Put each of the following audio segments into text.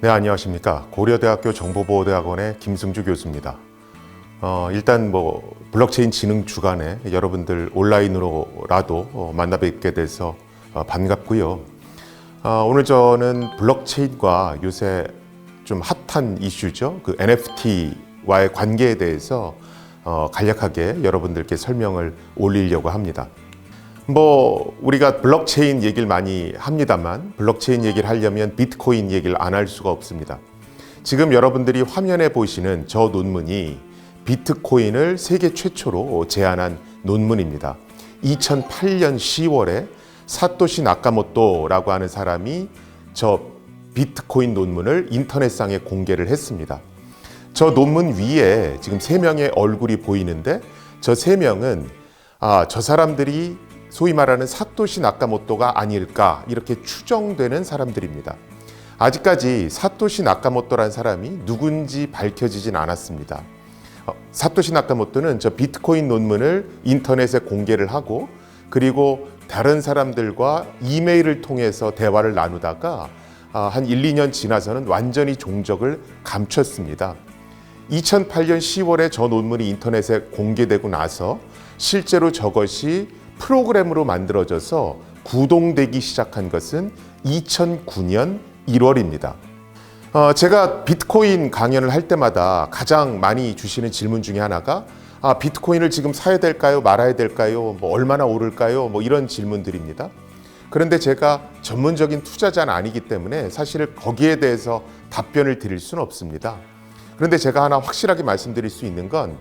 네, 안녕하십니까. 고려대학교 정보보호대학원의 김승주 교수입니다. 일단 블록체인 진흥 주간에 여러분들 온라인으로라도 만나 뵙게 돼서 반갑고요. 오늘 저는 블록체인과 요새 좀 핫한 이슈죠. 그 NFT와의 관계에 대해서 간략하게 여러분들께 설명을 올리려고 합니다. 우리가 블록체인 얘기를 많이 합니다만 블록체인 얘기를 하려면 비트코인 얘기를 안 할 수가 없습니다. 지금 여러분들이 화면에 보시는 저 논문이 비트코인을 세계 최초로 제안한 논문입니다. 2008년 10월에 사토시 나카모토라고 하는 사람이 저 비트코인 논문을 인터넷상에 공개를 했습니다. 저 논문 위에 지금 3명의 얼굴이 보이는데 저 3명은 저 사람들이 소위 말하는 사토시 나카모토가 아닐까 이렇게 추정되는 사람들입니다. 아직까지 사토시 나카모토라는 사람이 누군지 밝혀지진 않았습니다. 사토시 나카모토는 저 비트코인 논문을 인터넷에 공개를 하고 그리고 다른 사람들과 이메일을 통해서 대화를 나누다가 한 1, 2년 지나서는 완전히 종적을 감췄습니다. 2008년 10월에 저 논문이 인터넷에 공개되고 나서 실제로 저것이 프로그램으로 만들어져서 구동되기 시작한 것은 2009년 1월입니다. 제가 비트코인 강연을 할 때마다 가장 많이 주시는 질문 중에 하나가 비트코인을 지금 사야 될까요? 말아야 될까요? 얼마나 오를까요? 이런 질문들입니다. 그런데 제가 전문적인 투자자는 아니기 때문에 사실 거기에 대해서 답변을 드릴 수는 없습니다. 그런데 제가 하나 확실하게 말씀드릴 수 있는 건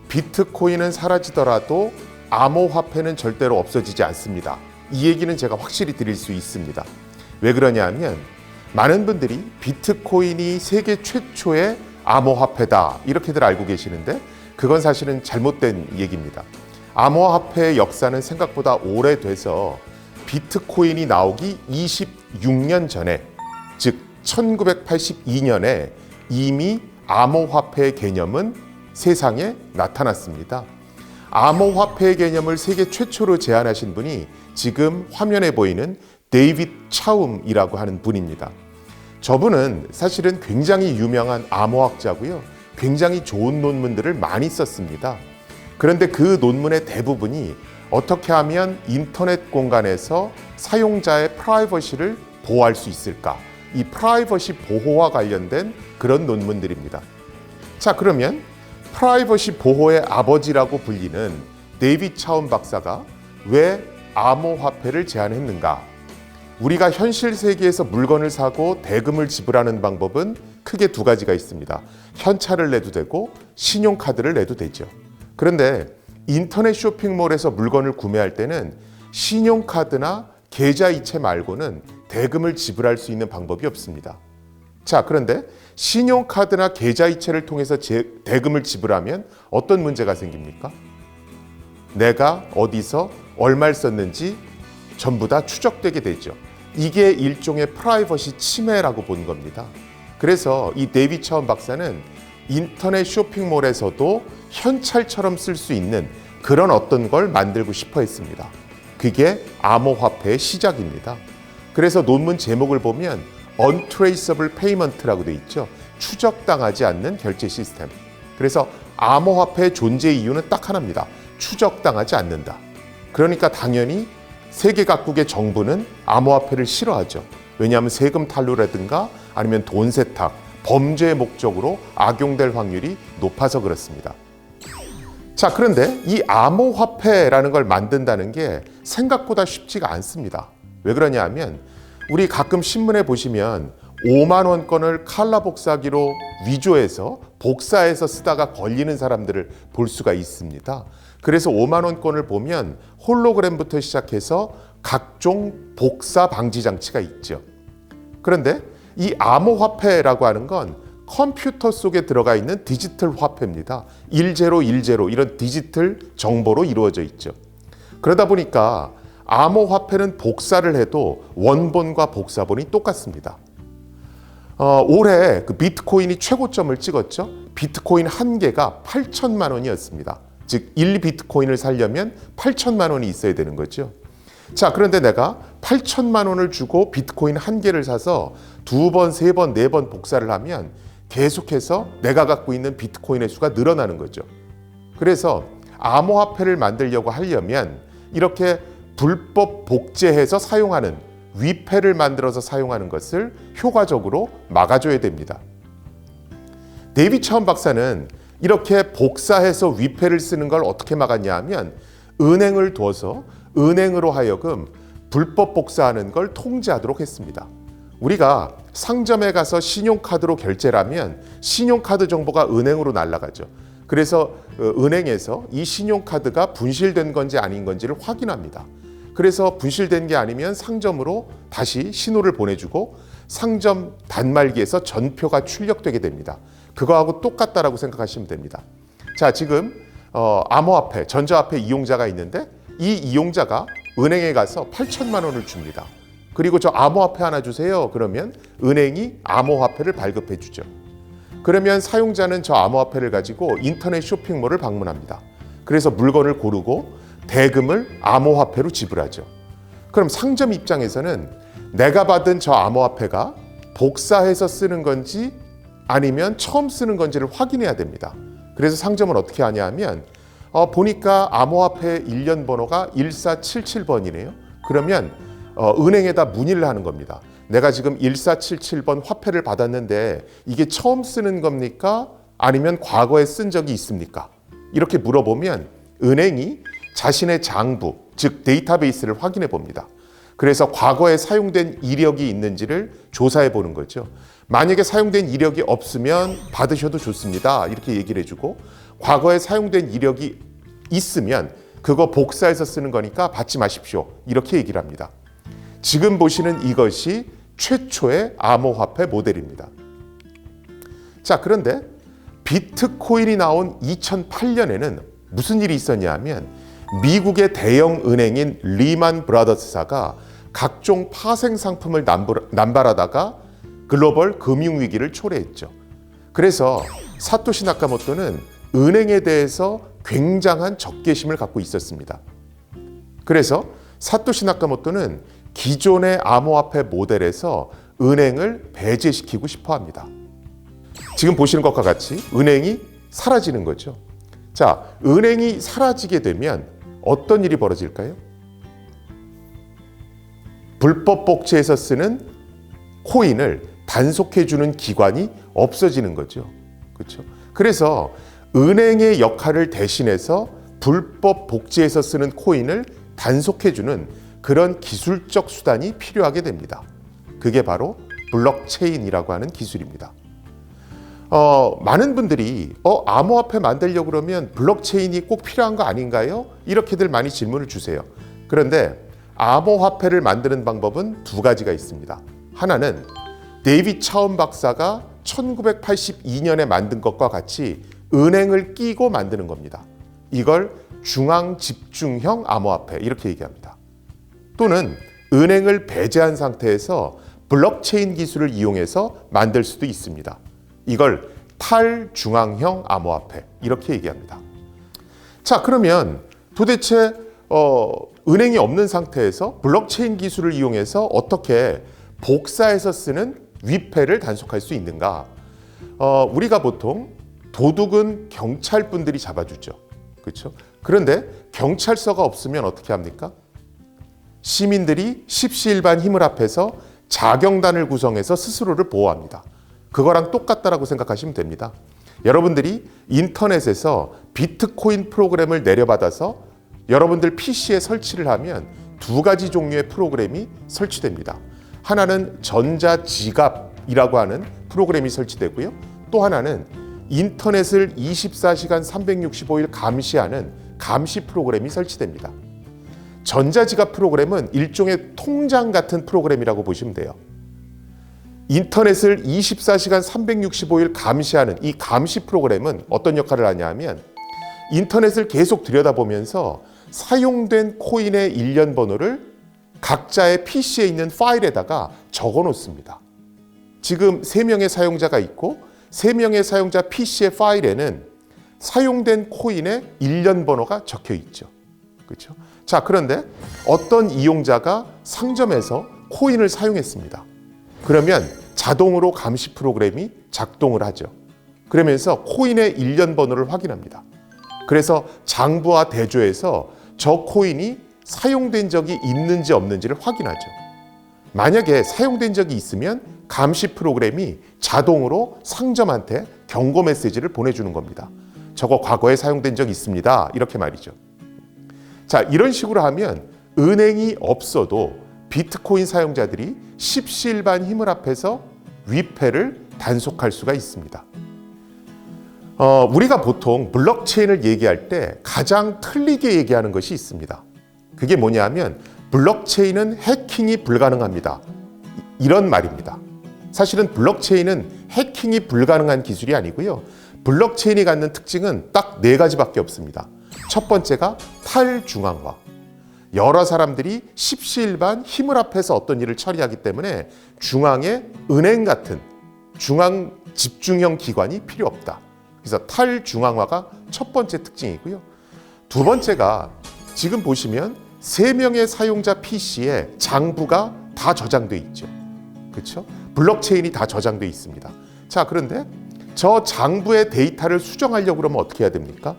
비트코인은 사라지더라도 암호화폐는 절대로 없어지지 않습니다. 이 얘기는 제가 확실히 드릴 수 있습니다. 왜 그러냐면 많은 분들이 비트코인이 세계 최초의 암호화폐다 이렇게들 알고 계시는데 그건 사실은 잘못된 얘기입니다. 암호화폐의 역사는 생각보다 오래돼서 비트코인이 나오기 26년 전에 즉 1982년에 이미 암호화폐의 개념은 세상에 나타났습니다. 암호화폐의 개념을 세계 최초로 제안하신 분이 지금 화면에 보이는 데이빗 차움이라고 하는 분입니다. 저분은 사실은 굉장히 유명한 암호학자고요. 굉장히 좋은 논문들을 많이 썼습니다. 그런데 그 논문의 대부분이 어떻게 하면 인터넷 공간에서 사용자의 프라이버시를 보호할 수 있을까? 이 프라이버시 보호와 관련된 그런 논문들입니다. 자, 그러면 프라이버시 보호의 아버지라고 불리는 데이빗 차움 박사가 왜 암호화폐를 제안했는가? 우리가 현실 세계에서 물건을 사고 대금을 지불하는 방법은 크게 2가지가 있습니다. 현찰을 내도 되고 신용카드를 내도 되죠. 그런데 인터넷 쇼핑몰에서 물건을 구매할 때는 신용카드나 계좌이체 말고는 대금을 지불할 수 있는 방법이 없습니다. 자, 그런데 신용카드나 계좌이체를 통해서 대금을 지불하면 어떤 문제가 생깁니까? 내가 어디서 얼마를 썼는지 전부 다 추적되게 되죠. 이게 일종의 프라이버시 침해라고 본 겁니다. 그래서 이 데이빗 차움 박사는 인터넷 쇼핑몰에서도 현찰처럼 쓸 수 있는 그런 어떤 걸 만들고 싶어 했습니다. 그게 암호화폐의 시작입니다. 그래서 논문 제목을 보면 Untraceable Payment라고 돼 있죠. 추적당하지 않는 결제 시스템. 그래서 암호화폐의 존재 이유는 딱 하나입니다. 추적당하지 않는다. 그러니까 당연히 세계 각국의 정부는 암호화폐를 싫어하죠. 왜냐하면 세금 탈루라든가 아니면 돈 세탁, 범죄의 목적으로 악용될 확률이 높아서 그렇습니다. 자, 그런데 이 암호화폐라는 걸 만든다는 게 생각보다 쉽지가 않습니다. 왜 그러냐면 우리 가끔 신문에 보시면 5만 원권을 칼라 복사기로 위조해서 복사해서 쓰다가 걸리는 사람들을 볼 수가 있습니다. 그래서 5만 원권을 보면 홀로그램부터 시작해서 각종 복사 방지 장치가 있죠. 그런데 이 암호화폐라고 하는 건 컴퓨터 속에 들어가 있는 디지털 화폐입니다. 1010 이런 디지털 정보로 이루어져 있죠. 그러다 보니까 암호화폐는 복사를 해도 원본과 복사본이 똑같습니다. 올해 그 비트코인이 최고점을 찍었죠. 비트코인 한 개가 8천만 원이었습니다. 즉 1비트코인을 사려면 8천만 원이 있어야 되는 거죠. 자, 그런데 내가 8천만 원을 주고 비트코인 한 개를 사서 2번, 3번, 4번 복사를 하면 계속해서 내가 갖고 있는 비트코인의 수가 늘어나는 거죠. 그래서 암호화폐를 만들려고 하려면 이렇게 불법 복제해서 사용하는 위패를 만들어서 사용하는 것을 효과적으로 막아줘야 됩니다. 데이빗 차운 박사는 이렇게 복사해서 위패를 쓰는 걸 어떻게 막았냐 하면 은행을 둬서 은행으로 하여금 불법 복사하는 걸 통제하도록 했습니다. 우리가 상점에 가서 신용카드로 결제를 하면 신용카드 정보가 은행으로 날아가죠. 그래서 은행에서 이 신용카드가 분실된 건지 아닌 건지를 확인합니다. 그래서 분실된 게 아니면 상점으로 다시 신호를 보내주고 상점 단말기에서 전표가 출력되게 됩니다. 그거하고 똑같다라고 생각하시면 됩니다. 자, 지금 암호화폐, 전자화폐 이용자가 있는데 이 이용자가 은행에 가서 8천만 원을 줍니다. 그리고 저 암호화폐 하나 주세요. 그러면 은행이 암호화폐를 발급해 주죠. 그러면 사용자는 저 암호화폐를 가지고 인터넷 쇼핑몰을 방문합니다. 그래서 물건을 고르고 대금을 암호화폐로 지불하죠. 그럼 상점 입장에서는 내가 받은 저 암호화폐가 복사해서 쓰는 건지 아니면 처음 쓰는 건지를 확인해야 됩니다. 그래서 상점은 어떻게 하냐 하면 보니까 암호화폐 일련 번호가 1477번이네요. 그러면 은행에다 문의를 하는 겁니다. 내가 지금 1477번 화폐를 받았는데 이게 처음 쓰는 겁니까? 아니면 과거에 쓴 적이 있습니까? 이렇게 물어보면 은행이 자신의 장부, 즉 데이터베이스를 확인해 봅니다. 그래서 과거에 사용된 이력이 있는지를 조사해 보는 거죠. 만약에 사용된 이력이 없으면 받으셔도 좋습니다. 이렇게 얘기를 해주고 과거에 사용된 이력이 있으면 그거 복사해서 쓰는 거니까 받지 마십시오. 이렇게 얘기를 합니다. 지금 보시는 이것이 최초의 암호화폐 모델입니다. 자, 그런데 비트코인이 나온 2008년에는 무슨 일이 있었냐 하면 미국의 대형 은행인 리만 브라더스사가 각종 파생 상품을 남발하다가 글로벌 금융위기를 초래했죠. 그래서 사토시 나카모토는 은행에 대해서 굉장한 적개심을 갖고 있었습니다. 그래서 사토시 나카모토는 기존의 암호화폐 모델에서 은행을 배제시키고 싶어 합니다. 지금 보시는 것과 같이 은행이 사라지는 거죠. 자, 은행이 사라지게 되면 어떤 일이 벌어질까요? 불법 복제해서 쓰는 코인을 단속해주는 기관이 없어지는 거죠. 그렇죠? 그래서 은행의 역할을 대신해서 불법 복제해서 쓰는 코인을 단속해주는 그런 기술적 수단이 필요하게 됩니다. 그게 바로 블록체인이라고 하는 기술입니다. 많은 분들이 암호화폐 만들려고 그러면 블록체인이 꼭 필요한 거 아닌가요? 이렇게들 많이 질문을 주세요. 그런데 암호화폐를 만드는 방법은 두 가지가 있습니다. 하나는 데이빗 차운 박사가 1982년에 만든 것과 같이 은행을 끼고 만드는 겁니다. 이걸 중앙 집중형 암호화폐 이렇게 얘기합니다. 또는 은행을 배제한 상태에서 블록체인 기술을 이용해서 만들 수도 있습니다. 이걸 탈중앙형 암호화폐 이렇게 얘기합니다. 자, 그러면 도대체 은행이 없는 상태에서 블록체인 기술을 이용해서 어떻게 복사해서 쓰는 위패를 단속할 수 있는가? 우리가 보통 도둑은 경찰분들이 잡아주죠. 그렇죠? 그런데 경찰서가 없으면 어떻게 합니까? 시민들이 십시일반 힘을 합해서 자경단을 구성해서 스스로를 보호합니다. 그거랑 똑같다라고 생각하시면 됩니다. 여러분들이 인터넷에서 비트코인 프로그램을 내려받아서 여러분들 PC에 설치를 하면 두 가지 종류의 프로그램이 설치됩니다. 하나는 전자지갑이라고 하는 프로그램이 설치되고요. 또 하나는 인터넷을 24시간 365일 감시하는 감시 프로그램이 설치됩니다. 전자지갑 프로그램은 일종의 통장 같은 프로그램이라고 보시면 돼요. 인터넷을 24시간 365일 감시하는 이 감시 프로그램은 어떤 역할을 하냐 하면 인터넷을 계속 들여다보면서 사용된 코인의 일련 번호를 각자의 PC에 있는 파일에다가 적어 놓습니다. 지금 3명의 사용자가 있고 3명의 사용자 PC의 파일에는 사용된 코인의 일련 번호가 적혀 있죠. 그렇죠? 자, 그런데 어떤 이용자가 상점에서 코인을 사용했습니다. 그러면 자동으로 감시 프로그램이 작동을 하죠. 그러면서 코인의 일련 번호를 확인합니다. 그래서 장부와 대조해서 저 코인이 사용된 적이 있는지 없는지를 확인하죠. 만약에 사용된 적이 있으면 감시 프로그램이 자동으로 상점한테 경고 메시지를 보내주는 겁니다. 저거 과거에 사용된 적이 있습니다. 이렇게 말이죠. 자, 이런 식으로 하면 은행이 없어도 비트코인 사용자들이 십시일반 힘을 합해서 위패를 단속할 수가 있습니다. 우리가 보통 블록체인을 얘기할 때 가장 틀리게 얘기하는 것이 있습니다. 그게 뭐냐면 블록체인은 해킹이 불가능합니다. 이런 말입니다. 사실은 블록체인은 해킹이 불가능한 기술이 아니고요. 블록체인이 갖는 특징은 딱 4가지밖에 없습니다. 첫 번째가 탈중앙화. 여러 사람들이 십시일반 힘을 합해서 어떤 일을 처리하기 때문에 중앙에 은행 같은 중앙 집중형 기관이 필요 없다. 그래서 탈중앙화가 첫 번째 특징이고요. 두 번째가 지금 보시면 3명의 사용자 PC에 장부가 다 저장돼 있죠. 그렇죠? 블록체인이 다 저장돼 있습니다. 자, 그런데 저 장부의 데이터를 수정하려고 그러면 어떻게 해야 됩니까?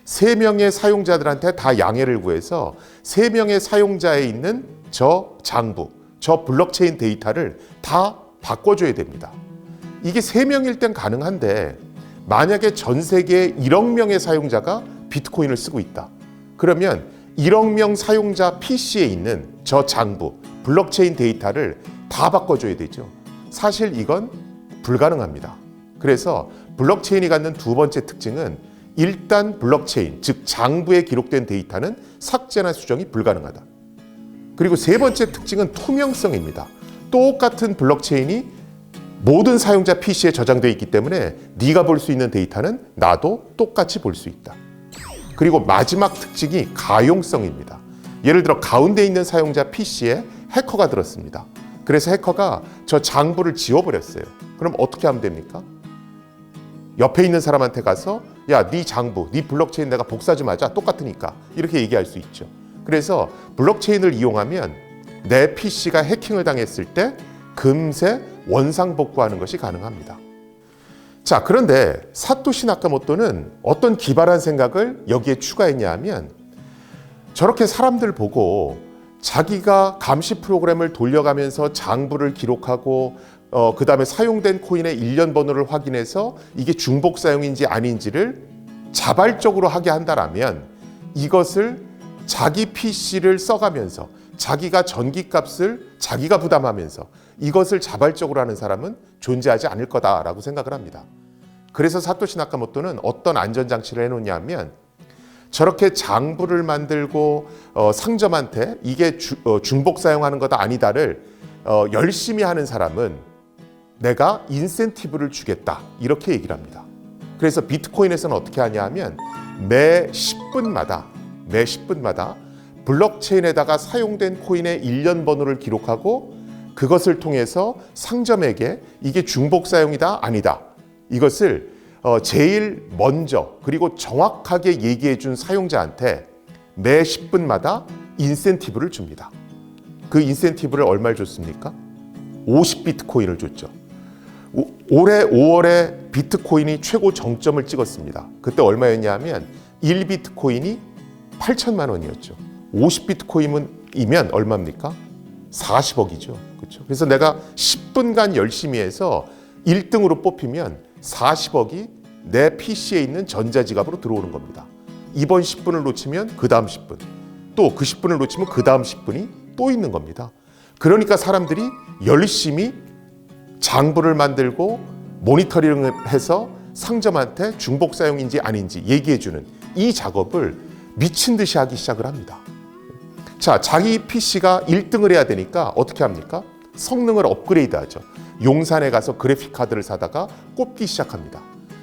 3명의 사용자들한테 다 양해를 구해서 3명의 사용자에 있는 저 장부, 저 블록체인 데이터를 다 바꿔줘야 됩니다. 이게 3명일 땐 가능한데 만약에 전 세계에 1억 명의 사용자가 비트코인을 쓰고 있다. 그러면 1억 명 사용자 PC에 있는 저 장부, 블록체인 데이터를 다 바꿔줘야 되죠. 사실 이건 불가능합니다. 그래서 블록체인이 갖는 두 번째 특징은 일단 블록체인, 즉 장부에 기록된 데이터는 삭제나 수정이 불가능하다. 그리고 세 번째 특징은 투명성입니다. 똑같은 블록체인이 모든 사용자 PC에 저장되어 있기 때문에 네가 볼 수 있는 데이터는 나도 똑같이 볼 수 있다. 그리고 마지막 특징이 가용성입니다. 예를 들어 가운데 있는 사용자 PC에 해커가 들었습니다. 그래서 해커가 저 장부를 지워버렸어요. 그럼 어떻게 하면 됩니까? 옆에 있는 사람한테 가서 야, 네 장부, 네 블록체인 내가 복사 좀 하자. 똑같으니까. 이렇게 얘기할 수 있죠. 그래서 블록체인을 이용하면 내 PC가 해킹을 당했을 때 금세 원상복구하는 것이 가능합니다. 자, 그런데 사토시 나카모토는 어떤 기발한 생각을 여기에 추가했냐 하면 저렇게 사람들 보고 자기가 감시 프로그램을 돌려가면서 장부를 기록하고 그 다음에 사용된 코인의 일련 번호를 확인해서 이게 중복 사용인지 아닌지를 자발적으로 하게 한다라면 이것을 자기 PC를 써가면서 자기가 전기값을 자기가 부담하면서 이것을 자발적으로 하는 사람은 존재하지 않을 거다라고 생각을 합니다. 그래서 사토시 나카모토는 어떤 안전장치를 해놓냐면 저렇게 장부를 만들고 상점한테 이게 중복 사용하는 거다 아니다를 열심히 하는 사람은 내가 인센티브를 주겠다 이렇게 얘기를 합니다. 그래서 비트코인에서는 어떻게 하냐 하면 매 10분마다 블록체인에다가 사용된 코인의 일련 번호를 기록하고 그것을 통해서 상점에게 이게 중복 사용이다 아니다 이것을 제일 먼저 그리고 정확하게 얘기해 준 사용자한테 매 10분마다 인센티브를 줍니다. 그 인센티브를 얼마를 줬습니까? 50비트코인을 줬죠. 올해 5월에 비트코인이 최고 정점을 찍었습니다. 그때 얼마였냐 하면 1비트코인이 8천만 원이었죠. 50비트코인이면 얼마입니까? 40억이죠. 그렇죠? 그래서 내가 10분간 열심히 해서 1등으로 뽑히면 40억이 내 PC에 있는 전자지갑으로 들어오는 겁니다. 이번 10분을 놓치면 그 다음 10분, 또 그 10분을 놓치면 그 다음 10분이 또 있는 겁니다. 그러니까 사람들이 열심히 장부를 만들고 모니터링을 해서 상점한테 중복 사용인지 아닌지 얘기해주는 이 작업을 미친 듯이 하기 시작을 합니다. 자, 자기 PC가 1등을 해야 되니까 어떻게 합니까? 성능을 업그레이드하죠. 용산에 가서 그래픽 카드를 사다가 꼽기 시작합니다.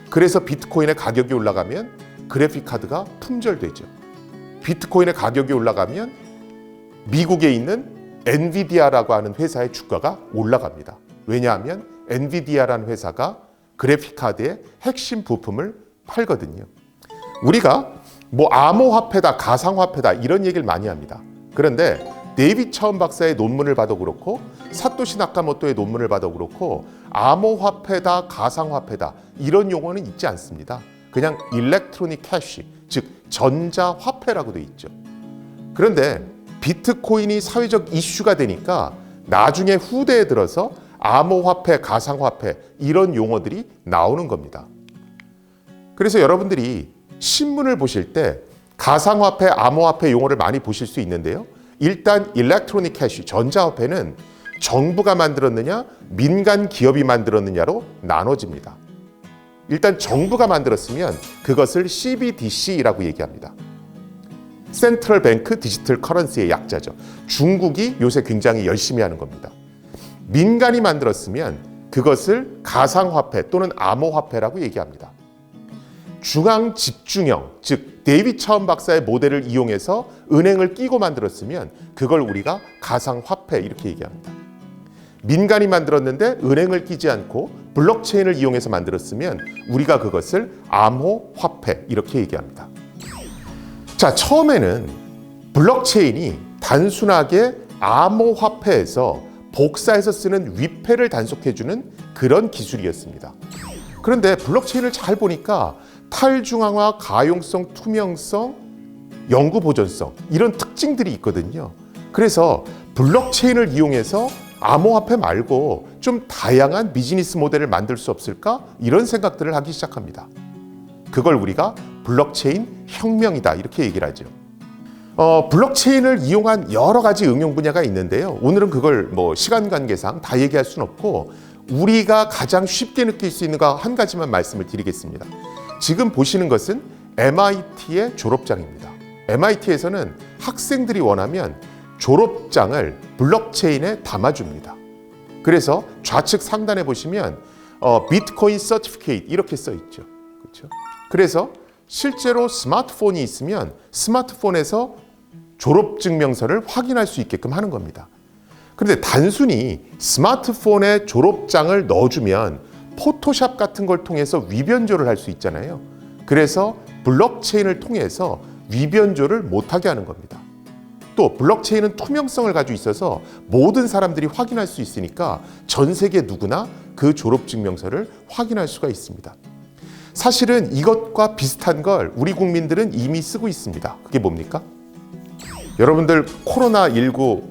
그래서 비트코인의 가격이 올라가면 그래픽 카드가 품절되죠. 비트코인의 가격이 올라가면 미국에 있는 엔비디아라고 하는 회사의 주가가 올라갑니다. 왜냐하면 엔비디아라는 회사가 그래픽 카드의 핵심 부품을 팔거든요. 우리가 뭐 암호화폐다, 가상화폐다 이런 얘기를 많이 합니다. 그런데 데이빗 차운 박사의 논문을 봐도 그렇고 사토시 나카모토의 논문을 봐도 그렇고 암호화폐다, 가상화폐다 이런 용어는 있지 않습니다. 그냥 일렉트로닉 캐시, 즉 전자화폐라고 돼 있죠. 그런데 비트코인이 사회적 이슈가 되니까 나중에 후대에 들어서 암호화폐, 가상화폐 이런 용어들이 나오는 겁니다. 그래서 여러분들이 신문을 보실 때 가상화폐, 암호화폐 용어를 많이 보실 수 있는데요. 일단 일렉트로닉 캐시, 전자화폐는 정부가 만들었느냐, 민간 기업이 만들었느냐로 나눠집니다. 일단 정부가 만들었으면 그것을 CBDC라고 얘기합니다. 센트럴 뱅크 디지털 커런시의 약자죠. 중국이 요새 굉장히 열심히 하는 겁니다. 민간이 만들었으면 그것을 가상화폐 또는 암호화폐라고 얘기합니다. 중앙 집중형, 즉 데이빗 차운 박사의 모델을 이용해서 은행을 끼고 만들었으면 그걸 우리가 가상화폐 이렇게 얘기합니다. 민간이 만들었는데 은행을 끼지 않고 블록체인을 이용해서 만들었으면 우리가 그것을 암호화폐 이렇게 얘기합니다. 자, 처음에는 블록체인이 단순하게 암호화폐에서 복사해서 쓰는 위패를 단속해주는 그런 기술이었습니다. 그런데 블록체인을 잘 보니까 탈중앙화, 가용성, 투명성, 영구 보존성 이런 특징들이 있거든요. 그래서 블록체인을 이용해서 암호화폐 말고 좀 다양한 비즈니스 모델을 만들 수 없을까? 이런 생각들을 하기 시작합니다. 그걸 우리가 블록체인 혁명이다 이렇게 얘기를 하죠. 블록체인을 이용한 여러 가지 응용 분야가 있는데요. 오늘은 그걸 뭐 시간 관계상 다 얘기할 수는 없고 우리가 가장 쉽게 느낄 수 있는 거 한 가지만 말씀을 드리겠습니다. 지금 보시는 것은 MIT의 졸업장입니다. MIT에서는 학생들이 원하면 졸업장을 블록체인에 담아줍니다. 그래서 좌측 상단에 보시면 비트코인 서티피케이트 이렇게 써 있죠. 그렇죠? 그래서 실제로 스마트폰이 있으면 스마트폰에서 졸업증명서를 확인할 수 있게끔 하는 겁니다. 그런데 단순히 스마트폰에 졸업장을 넣어주면 포토샵 같은 걸 통해서 위변조를 할 수 있잖아요. 그래서 블록체인을 통해서 위변조를 못하게 하는 겁니다. 또 블록체인은 투명성을 가지고 있어서 모든 사람들이 확인할 수 있으니까 전 세계 누구나 그 졸업증명서를 확인할 수가 있습니다. 사실은 이것과 비슷한 걸 우리 국민들은 이미 쓰고 있습니다. 그게 뭡니까? 여러분들 코로나19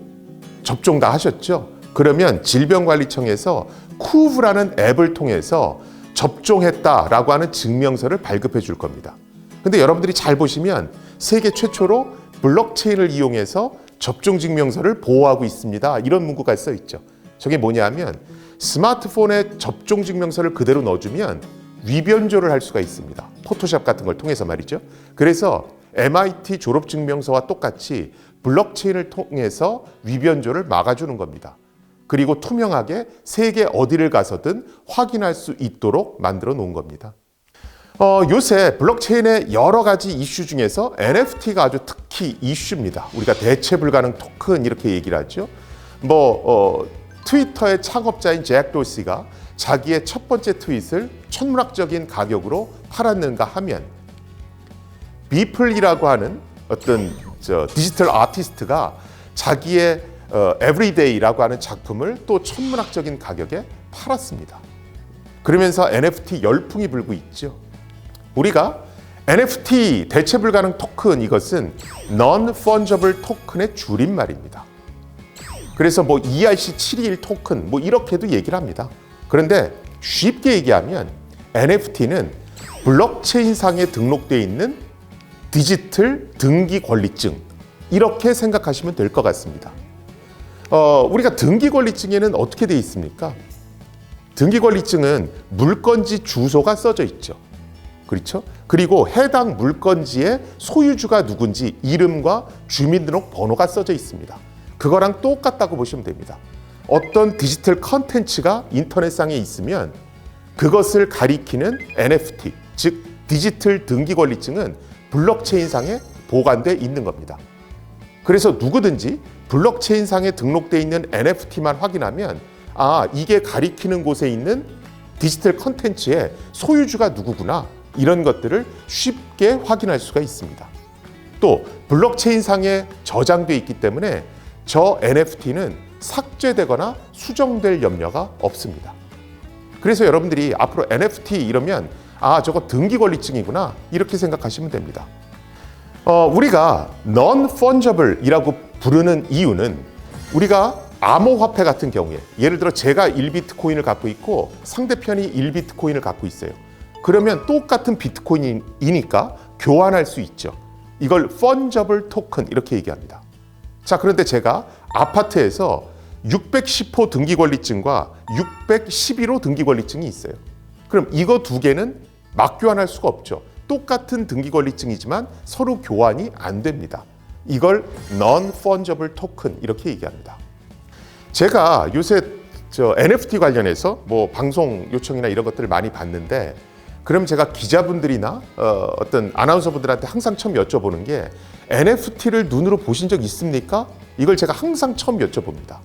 접종 다 하셨죠? 그러면 질병관리청에서 쿠브라는 앱을 통해서 접종했다라고 하는 증명서를 발급해 줄 겁니다. 근데 여러분들이 잘 보시면 세계 최초로 블록체인을 이용해서 접종 증명서를 보호하고 있습니다. 이런 문구가 써 있죠. 저게 뭐냐면 스마트폰에 접종 증명서를 그대로 넣어주면 위변조를 할 수가 있습니다. 포토샵 같은 걸 통해서 말이죠. 그래서 MIT 졸업증명서와 똑같이 블록체인을 통해서 위변조를 막아주는 겁니다. 그리고 투명하게 세계 어디를 가서든 확인할 수 있도록 만들어 놓은 겁니다. 요새 블록체인의 여러 가지 이슈 중에서 NFT가 아주 특히 이슈입니다. 우리가 대체 불가능 토큰 이렇게 얘기를 하죠. 트위터의 창업자인 잭 도시가 자기의 첫 번째 트윗을 천문학적인 가격으로 팔았는가 하면 비플이라고 하는 어떤 디지털 아티스트가 자기의 에브리데이라고 하는 작품을 또 천문학적인 가격에 팔았습니다. 그러면서 NFT 열풍이 불고 있죠. 우리가 NFT 대체 불가능 토큰 이것은 Non-Fungible 토큰의 줄임말입니다. 그래서 ERC721 토큰 이렇게도 얘기를 합니다. 그런데 쉽게 얘기하면 NFT는 블록체인상에 등록되어 있는 디지털 등기 권리증 이렇게 생각하시면 될 것 같습니다. 우리가 등기 권리증에는 어떻게 되어 있습니까? 등기 권리증은 물건지 주소가 써져 있죠. 그렇죠? 그리고 해당 물건지의 소유주가 누군지 이름과 주민등록 번호가 써져 있습니다. 그거랑 똑같다고 보시면 됩니다. 어떤 디지털 컨텐츠가 인터넷상에 있으면 그것을 가리키는 NFT, 즉 디지털 등기 권리증은 블록체인상에 보관돼 있는 겁니다. 그래서 누구든지 블록체인상에 등록돼 있는 NFT만 확인하면 이게 가리키는 곳에 있는 디지털 컨텐츠의 소유주가 누구구나 이런 것들을 쉽게 확인할 수가 있습니다. 또 블록체인상에 저장돼 있기 때문에 저 NFT는 삭제되거나 수정될 염려가 없습니다. 그래서 여러분들이 앞으로 NFT 이러면 저거 등기권리증이구나 이렇게 생각하시면 됩니다. 우리가 Non-Fungible이라고 부르는 이유는 이유가 암호화폐 같은 경우에 예를 들어 제가 1비트코인을 갖고 있고 상대편이 1비트코인을 갖고 있어요. 그러면 똑같은 비트코인이니까 교환할 수 있죠. 이걸 Fungible 토큰 이렇게 얘기합니다. 자, 그런데 제가 아파트에서 610호 등기권리증과 611호 등기권리증이 있어요. 그럼 이거 두 개는 막 교환할 수가 없죠. 똑같은 등기권리증이지만 서로 교환이 안 됩니다. 이걸 Non-Fungible 토큰 이렇게 얘기합니다. 제가 요새 NFT 관련해서 방송 요청이나 이런 것들을 많이 받는데 그럼 제가 기자분들이나 어떤 아나운서분들한테 항상 처음 여쭤보는 게 NFT를 눈으로 보신 적 있습니까? 이걸 제가 항상 처음 여쭤봅니다.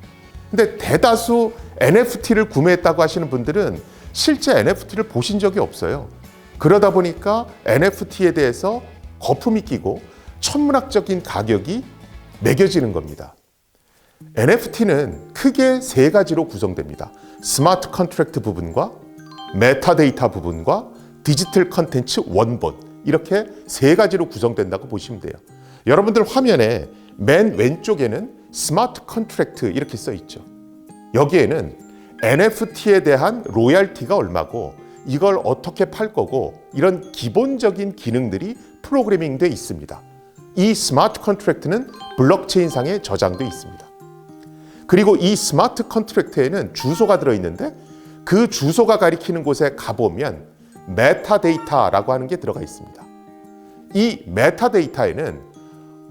근데 대다수 NFT를 구매했다고 하시는 분들은 실제 NFT를 보신 적이 없어요. 그러다 보니까 NFT에 대해서 거품이 끼고 천문학적인 가격이 매겨지는 겁니다. NFT는 크게 세 가지로 구성됩니다. 스마트 컨트랙트 부분과 메타데이터 부분과 디지털 컨텐츠 원본 이렇게 세 가지로 구성된다고 보시면 돼요. 여러분들 화면에 맨 왼쪽에는 스마트 컨트랙트 이렇게 써 있죠. 여기에는 NFT에 대한 로얄티가 얼마고 이걸 어떻게 팔 거고 이런 기본적인 기능들이 프로그래밍 돼 있습니다. 이 스마트 컨트랙트는 블록체인상에 저장돼 있습니다. 그리고 이 스마트 컨트랙트에는 주소가 들어있는데 그 주소가 가리키는 곳에 가보면 메타데이터라고 하는 게 들어가 있습니다. 이 메타데이터에는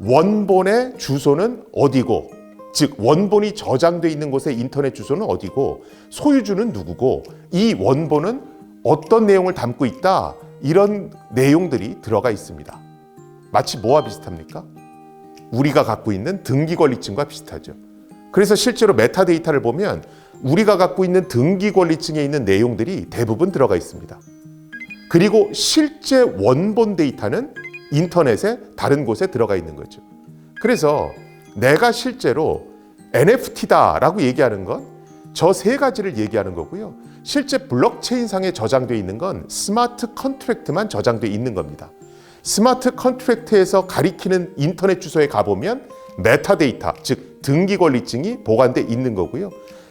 원본의 주소는 어디고, 즉 원본이 저장돼 있는 곳의 인터넷 주소는 어디고, 소유주는 누구고, 이 원본은 어떤 내용을 담고 있다, 이런 내용들이 들어가 있습니다. 마치 뭐와 비슷합니까? 우리가 갖고 있는 등기권리증과 비슷하죠. 그래서 실제로 메타데이터를 보면 우리가 갖고 있는 등기권리증에 있는 내용들이 대부분 들어가 있습니다. 그리고 실제 원본 데이터는 인터넷에 다른 곳에 들어가 있는 거죠. 그래서 내가 실제로 NFT다라고 얘기하는 건 저 세 가지를 얘기하는 거고요. 실제 블록체인상에 저장되어 있는 건 스마트 컨트랙트만 저장되어 있는 겁니다. 스마트 컨트랙트에서 가리키는 인터넷 주소에 가보면 메타데이터, 즉 등기권리증이 보관되어 있는 거고요.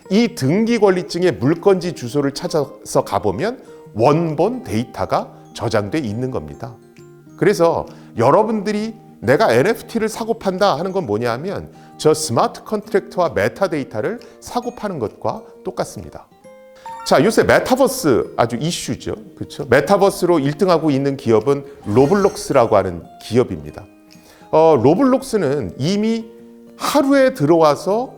이 등기권리증의 물건지 주소를 찾아서 가보면 원본 데이터가 저장되어 있는 겁니다. 그래서 여러분들이 내가 NFT를 사고 판다 하는 건 뭐냐 하면 저 스마트 컨트랙트와 메타데이터를 사고 파는 것과 똑같습니다. 자, 요새 메타버스 아주 이슈죠. 그렇죠? 메타버스로 1등하고 있는 기업은 로블록스라고 하는 기업입니다. 로블록스는 이미 하루에 들어와서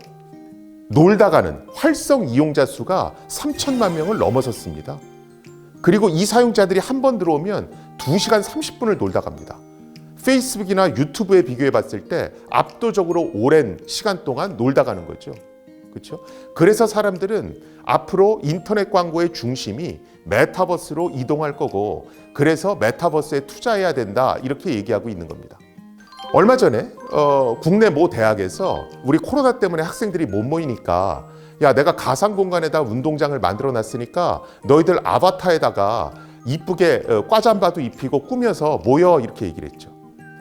놀다 가는 활성 이용자 수가 3천만 명을 넘어섰습니다. 그리고 이 사용자들이 한 번 들어오면 2시간 30분을 놀다 갑니다. 페이스북이나 유튜브에 비교해 봤을 때 압도적으로 오랜 시간 동안 놀다 가는 거죠. 그렇죠? 그래서 사람들은 앞으로 인터넷 광고의 중심이 메타버스로 이동할 거고 그래서 메타버스에 투자해야 된다 이렇게 얘기하고 있는 겁니다. 얼마 전에 국내 모 대학에서 우리 코로나 때문에 학생들이 못 모이니까 야, 내가 가상 공간에다 운동장을 만들어 놨으니까 너희들 아바타에다가 이쁘게 과잠바도 입히고 꾸며서 모여 이렇게 얘기를 했죠.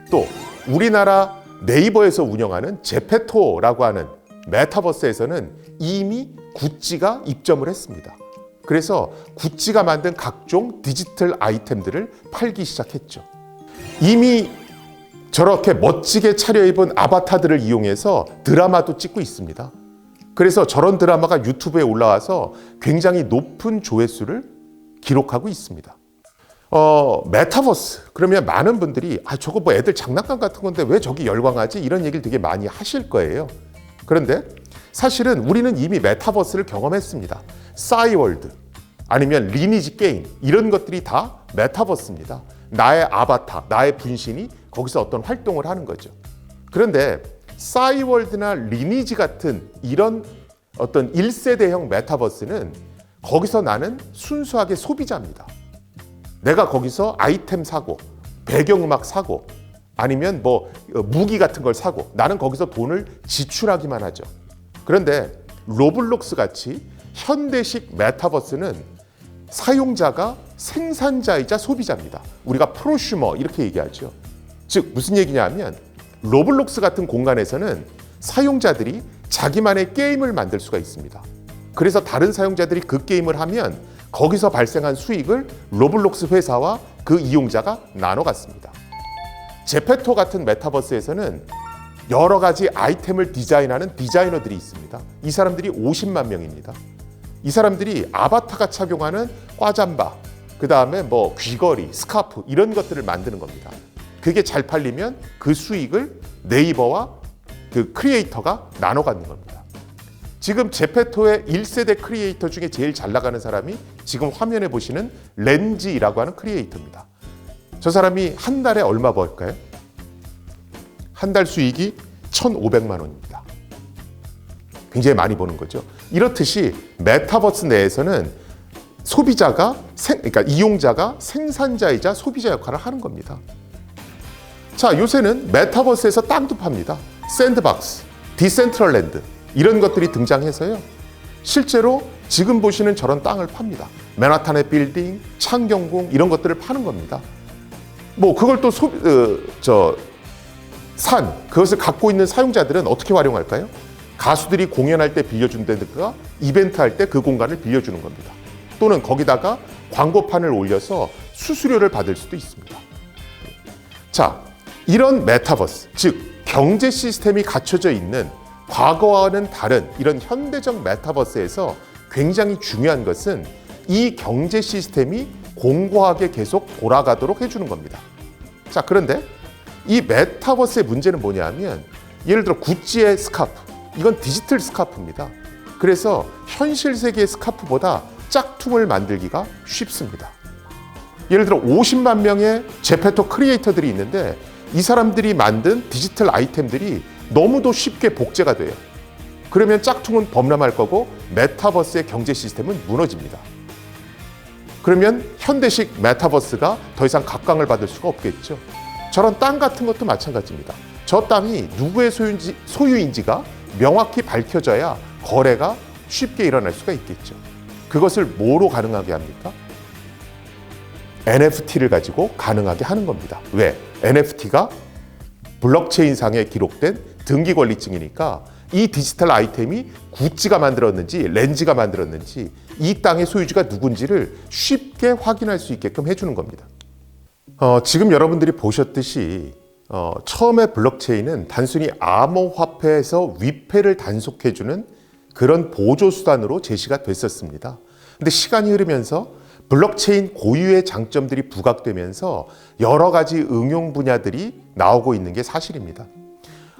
또 우리나라 네이버에서 운영하는 제페토라고 하는 메타버스에서는 이미 구찌가 입점을 했습니다. 그래서 구찌가 만든 각종 디지털 아이템들을 팔기 시작했죠. 이미 저렇게 멋지게 차려입은 아바타들을 이용해서 드라마도 찍고 있습니다. 그래서 저런 드라마가 유튜브에 올라와서 굉장히 높은 조회수를 기록하고 있습니다. 메타버스 그러면 많은 분들이 저거 뭐 애들 장난감 같은 건데 왜 저기 열광하지? 이런 얘기를 되게 많이 하실 거예요. 그런데 사실은 우리는 이미 메타버스를 경험했습니다. 싸이월드 아니면 리니지 게임 이런 것들이 다 메타버스입니다. 나의 아바타, 나의 분신이 거기서 어떤 활동을 하는 거죠. 그런데 싸이월드나 리니지 같은 이런 어떤 1세대형 메타버스는 거기서 나는 순수하게 소비자입니다. 내가 거기서 아이템 사고, 배경음악 사고, 아니면 뭐 무기 같은 걸 사고, 나는 거기서 돈을 지출하기만 하죠. 그런데 로블록스 같이 현대식 메타버스는 사용자가 생산자이자 소비자입니다. 우리가 프로슈머 이렇게 얘기하죠. 즉 무슨 얘기냐 하면 로블록스 같은 공간에서는 사용자들이 자기만의 게임을 만들 수가 있습니다. 그래서 다른 사용자들이 그 게임을 하면 거기서 발생한 수익을 로블록스 회사와 그 이용자가 나눠 갖습니다. 제페토 같은 메타버스에서는 여러 가지 아이템을 디자인하는 디자이너들이 있습니다. 이 사람들이 50만 명입니다. 이 사람들이 아바타가 착용하는 꽈잠바, 그 다음에 뭐 귀걸이, 스카프 이런 것들을 만드는 겁니다. 그게 잘 팔리면 그 수익을 네이버와 그 크리에이터가 나눠 갖는 겁니다. 지금 제페토의 1세대 크리에이터 중에 제일 잘 나가는 사람이 지금 화면에 보시는 렌지라고 하는 크리에이터입니다. 저 사람이 한 달에 얼마 벌까요? 한 달 수익이 1,500만 원입니다. 굉장히 많이 버는 거죠. 이렇듯이 메타버스 내에서는 소비자가 그러니까 이용자가 생산자이자 소비자 역할을 하는 겁니다. 자, 요새는 메타버스에서 땅도 팝니다. 샌드박스, 디센트럴랜드 이런 것들이 등장해서요. 실제로 지금 보시는 저런 땅을 팝니다. 맨하탄의 빌딩, 창경궁 이런 것들을 파는 겁니다. 뭐 그걸 또 그것을 갖고 있는 사용자들은 어떻게 활용할까요? 가수들이 공연할 때 빌려준다든가 이벤트 할 때 그 공간을 빌려주는 겁니다. 또는 거기다가 광고판을 올려서 수수료를 받을 수도 있습니다. 자, 이런 메타버스, 즉 경제 시스템이 갖춰져 있는 과거와는 다른 이런 현대적 메타버스에서 굉장히 중요한 것은 이 경제 시스템이 공고하게 계속 돌아가도록 해주는 겁니다. 자, 그런데 이 메타버스의 문제는 뭐냐면 예를 들어 구찌의 스카프, 이건 디지털 스카프입니다. 그래서 현실 세계의 스카프보다 짝퉁을 만들기가 쉽습니다. 예를 들어 50만 명의 제페토 크리에이터들이 있는데 이 사람들이 만든 디지털 아이템들이 너무도 쉽게 복제가 돼요. 그러면 짝퉁은 범람할 거고 메타버스의 경제 시스템은 무너집니다. 그러면 현대식 메타버스가 더 이상 각광을 받을 수가 없겠죠. 저런 땅 같은 것도 마찬가지입니다. 저 땅이 누구의 소유인지가 명확히 밝혀져야 거래가 쉽게 일어날 수가 있겠죠. 그것을 뭐로 가능하게 합니까? NFT를 가지고 가능하게 하는 겁니다. 왜? NFT가 블록체인상에 기록된 등기 권리증이니까 이 디지털 아이템이 구찌가 만들었는지 렌지가 만들었는지 이 땅의 소유주가 누군지를 쉽게 확인할 수 있게끔 해주는 겁니다. 지금 여러분들이 보셨듯이 처음에 블록체인은 단순히 암호화폐에서 위패를 단속해주는 그런 보조수단으로 제시가 됐었습니다. 근데 시간이 흐르면서 블록체인 고유의 장점들이 부각되면서 여러 가지 응용 분야들이 나오고 있는 게 사실입니다.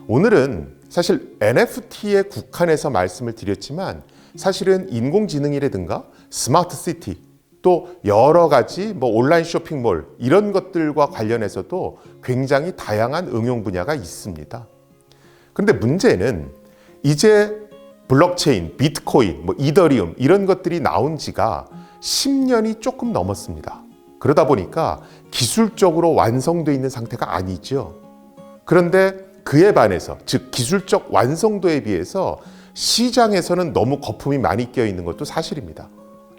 오늘은 사실 NFT에 국한해서 말씀을 드렸지만 사실은 인공지능이라든가 스마트 시티 또 여러 가지 온라인 쇼핑몰 이런 것들과 관련해서도 굉장히 다양한 응용 분야가 있습니다. 그런데 문제는 이제 블록체인, 비트코인, 이더리움 이런 것들이 나온 지가 10년이 조금 넘었습니다. 그러다 보니까 기술적으로 완성되어 있는 상태가 아니죠. 그런데 그에 반해서, 즉 기술적 완성도에 비해서 시장에서는 너무 거품이 많이 끼어 있는 것도 사실입니다.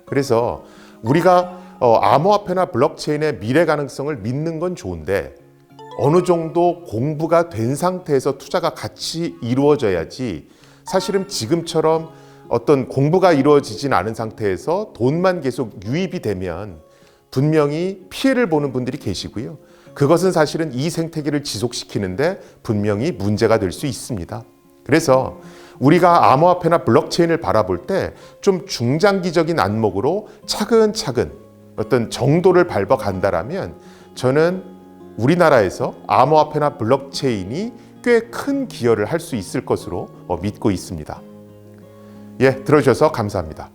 그래서 우리가 암호화폐나 블록체인의 미래 가능성을 믿는 건 좋은데 어느 정도 공부가 된 상태에서 투자가 같이 이루어져야지 사실은 지금처럼 어떤 공부가 이루어지진 않은 상태에서 돈만 계속 유입이 되면 분명히 피해를 보는 분들이 계시고요. 그것은 사실은 이 생태계를 지속시키는데 분명히 문제가 될 수 있습니다. 그래서 우리가 암호화폐나 블록체인을 바라볼 때 좀 중장기적인 안목으로 차근차근 어떤 정도를 밟아간다라면 저는 우리나라에서 암호화폐나 블록체인이 꽤 큰 기여를 할 수 있을 것으로 믿고 있습니다. 예, 들어주셔서 감사합니다.